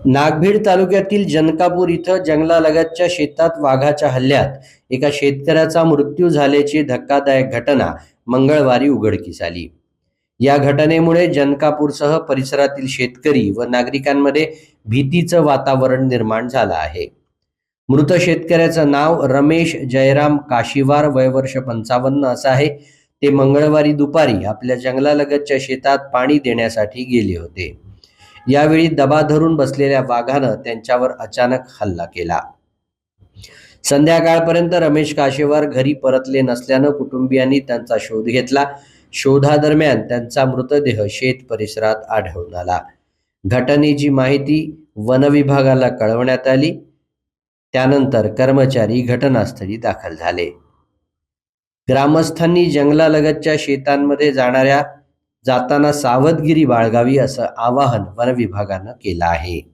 नागभीड तालुक्यातील जनकापूर इथं जंगलालगतच्या शेतात वाघाच्या हल्ल्यात एका शेतकऱ्याचा मृत्यू झाल्याची धक्कादायक घटना मंगळवारी उघडकीस आली. या घटनेमुळे जनकापूरसह परिसरातील शेतकरी व नागरिकांमध्ये भीतीचं वातावरण निर्माण झालं आहे. मृत शेतकऱ्याचं नाव रमेश जयराम काशीवार, वय वर्ष 55 असं आहे. ते मंगळवारी दुपारी आपल्या जंगलालगतच्या शेतात पाणी देण्यासाठी गेले होते. यावेळी दबा धरून बसलेल्या वाघानं त्यांच्यावर अचानक हल्ला केला. संध्याकाळपर्यंत रमेश काशेवार घरी परतले नसल्यानं कुटुंबियांनी त्यांचा शोध घेतला. शोधादरम्यान त्यांचा मृतदेह शेत परिसरात आढळून आला. घटनेची माहिती वनविभागाला कळवण्यात आली. त्यानंतर कर्मचारी घटनास्थळी दाखल झाले. ग्रामस्थांनी जंगलालगतच्या शेतांमध्ये जाताना सावधगिरी बाळगावी असं आवाहन वनविभागानं केलं आहे.